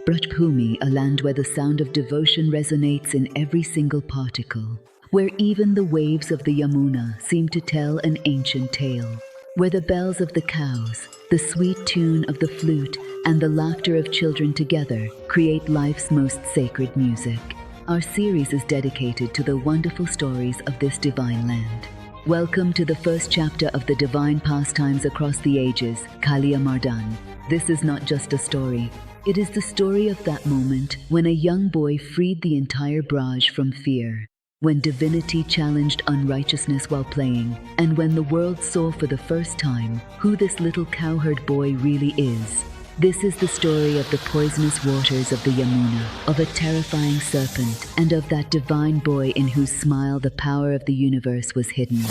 Brajbhumi, a land where the sound of devotion resonates in every single particle, where even the waves of the Yamuna seem to tell an ancient tale, where the bells of the cows, the sweet tune of the flute, and the laughter of children together create life's most sacred music. Our series is dedicated to the wonderful stories of this divine land. Welcome to the first chapter of the divine pastimes across the ages, Kaliya Mardan. This is not just a story. It is the story of that moment when a young boy freed the entire Braj from fear, when divinity challenged unrighteousness while playing, and when the world saw for the first time who this little cowherd boy really is. This is the story of the poisonous waters of the Yamuna, of a terrifying serpent, and of that divine boy in whose smile the power of the universe was hidden.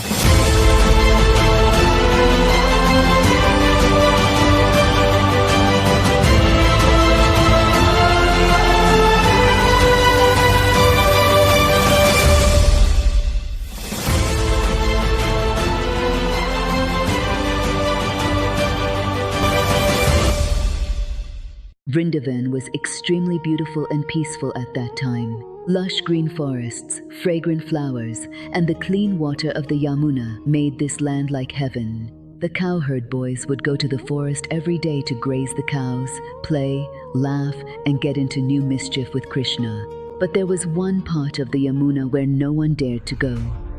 Vrindavan was extremely beautiful and peaceful at that time. Lush green forests, fragrant flowers, and the clean water of the Yamuna made this land like heaven. The cowherd boys would go to the forest every day to graze the cows, play, laugh, and get into new mischief with Krishna. But there was one part of the Yamuna where no one dared to go.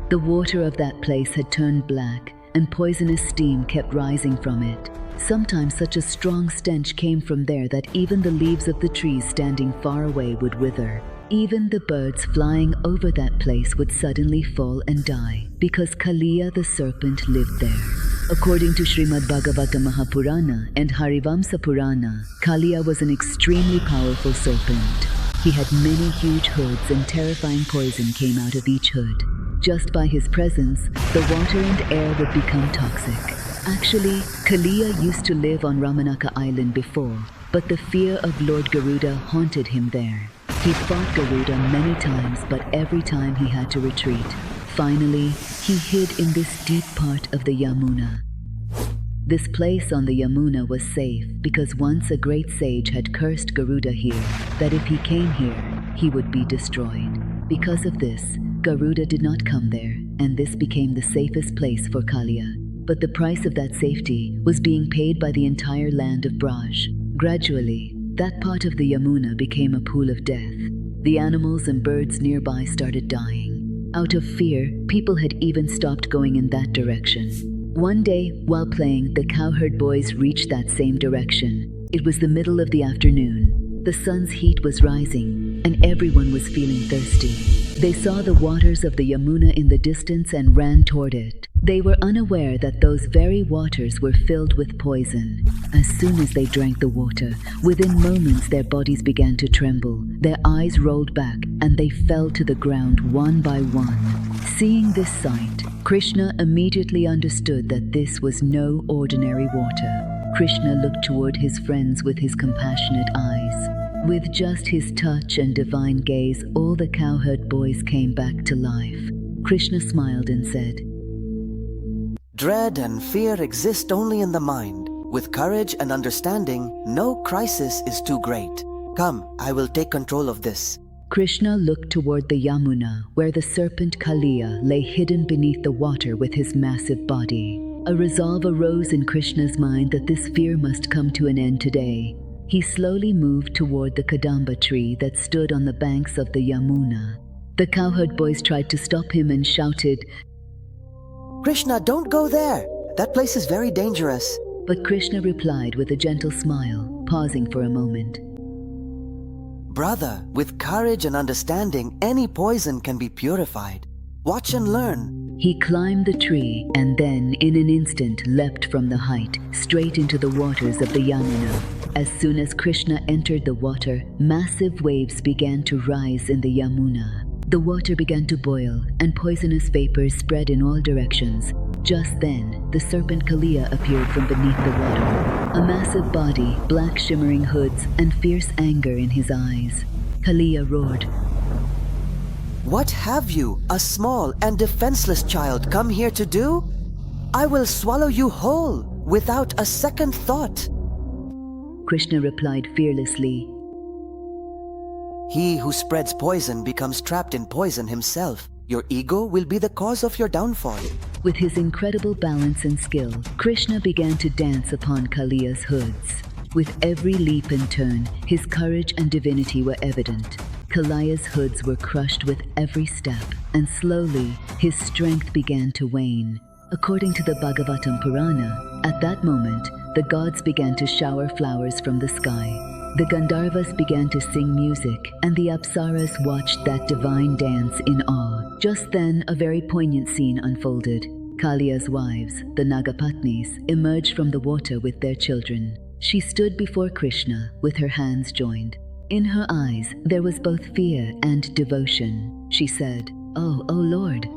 The water of that place had turned black, and poisonous steam kept rising from it. Sometimes such a strong stench came from there that even the leaves of the trees standing far away would wither. Even the birds flying over that place would suddenly fall and die, because Kaliya the serpent lived there. According to Srimad Bhagavata Mahapurana and Harivamsa Purana, Kaliya was an extremely powerful serpent. He had many huge hoods, and terrifying poison came out of each hood. Just by his presence, the water and air would become toxic. Actually, Kaliya used to live on Ramanaka Island before, but the fear of Lord Garuda haunted him there. He fought Garuda many times, but every time he had to retreat. Finally, he hid in this deep part of the Yamuna. This place on the Yamuna was safe because once a great sage had cursed Garuda here, that if he came here, he would be destroyed. Because of this, Garuda did not come there, and this became the safest place for Kaliya. But the price of that safety was being paid by the entire land of Braj. Gradually, that part of the Yamuna became a pool of death. The animals and birds nearby started dying. Out of fear, people had even stopped going in that direction. One day, while playing, the cowherd boys reached that same direction. It was the middle of the afternoon. The sun's heat was rising, and everyone was feeling thirsty. They saw the waters of the Yamuna in the distance and ran toward it. They were unaware that those very waters were filled with poison. As soon as they drank the water, within moments their bodies began to tremble, their eyes rolled back, and they fell to the ground one by one. Seeing this sight, Krishna immediately understood that this was no ordinary water. Krishna looked toward his friends with his compassionate eyes. With just his touch and divine gaze, all the cowherd boys came back to life. Krishna smiled and said, "Dread and fear exist only in the mind. With courage and understanding, no crisis is too great. Come, I will take control of this." Krishna looked toward the Yamuna, where the serpent Kaliya lay hidden beneath the water with his massive body. A resolve arose in Krishna's mind that this fear must come to an end today. He slowly moved toward the Kadamba tree that stood on the banks of the Yamuna. The cowherd boys tried to stop him and shouted, "Krishna, don't go there! That place is very dangerous." But Krishna replied with a gentle smile, pausing for a moment. "Brother, with courage and understanding, any poison can be purified. Watch and learn." He climbed the tree and then, in an instant, leapt from the height, straight into the waters of the Yamuna. As soon as Krishna entered the water, massive waves began to rise in the Yamuna. The water began to boil, and poisonous vapors spread in all directions. Just then, the serpent Kaliya appeared from beneath the water. A massive body, black shimmering hoods, and fierce anger in his eyes. Kaliya roared, "What have you, a small and defenseless child, come here to do? I will swallow you whole, without a second thought." Krishna replied fearlessly, He who spreads poison becomes trapped in poison himself. Your ego will be the cause of your downfall. With his incredible balance and skill, Krishna began to dance upon Kaliya's hoods. With every leap and turn, his courage and divinity were evident. Kaliya's hoods were crushed with every step, and slowly his strength began to wane. According to the Bhagavatam Purana, at that moment, the gods began to shower flowers from the sky. The Gandharvas began to sing music, and the Apsaras watched that divine dance in awe. Just then, a very poignant scene unfolded. Kaliya's wives, the Nagapatnis, emerged from the water with their children. She stood before Krishna with her hands joined. In her eyes, there was both fear and devotion. She said, "Oh Lord,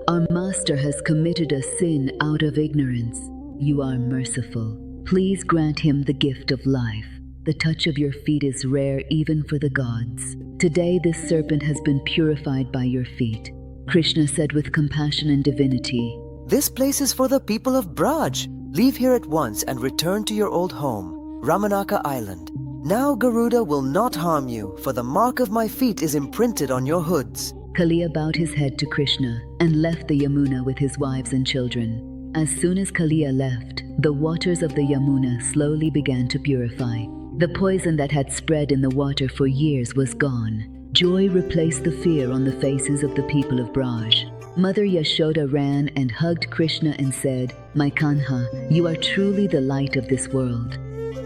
our master has committed a sin out of ignorance. You are merciful. Please grant him the gift of life. The touch of your feet is rare even for the gods. Today this serpent has been purified by your feet." Krishna said with compassion and divinity, This place is for the people of Braj. Leave here at once and return to your old home, Ramanaka Island. Now Garuda will not harm you, for the mark of my feet is imprinted on your hoods. Kaliya bowed his head to Krishna and left the Yamuna with his wives and children. As soon as Kaliya left, the waters of the Yamuna slowly began to purify. The poison that had spread in the water for years was gone. Joy replaced the fear on the faces of the people of Braj. Mother Yashoda ran and hugged Krishna and said, "My Kanha, you are truly the light of this world."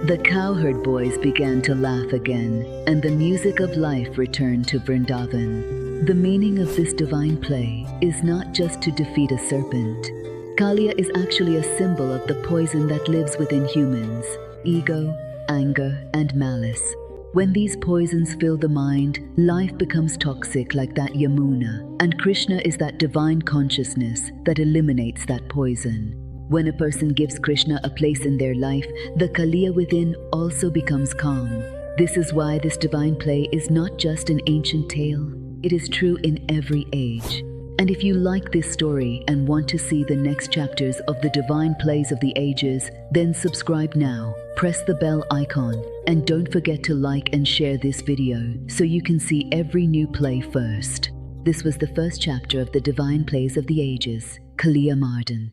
The cowherd boys began to laugh again, and the music of life returned to Vrindavan. The meaning of this divine play is not just to defeat a serpent. Kaliya is actually a symbol of the poison that lives within humans: ego, anger, and malice. When these poisons fill the mind, life becomes toxic like that Yamuna, and Krishna is that divine consciousness that eliminates that poison. When a person gives Krishna a place in their life, the Kaliya within also becomes calm. This is why this divine play is not just an ancient tale, it is true in every age. And if you like this story and want to see the next chapters of the divine plays of the ages, then subscribe now, press the bell icon, and don't forget to like and share this video so you can see every new play first. This was the first chapter of the divine plays of the ages, Kaliya Mardan.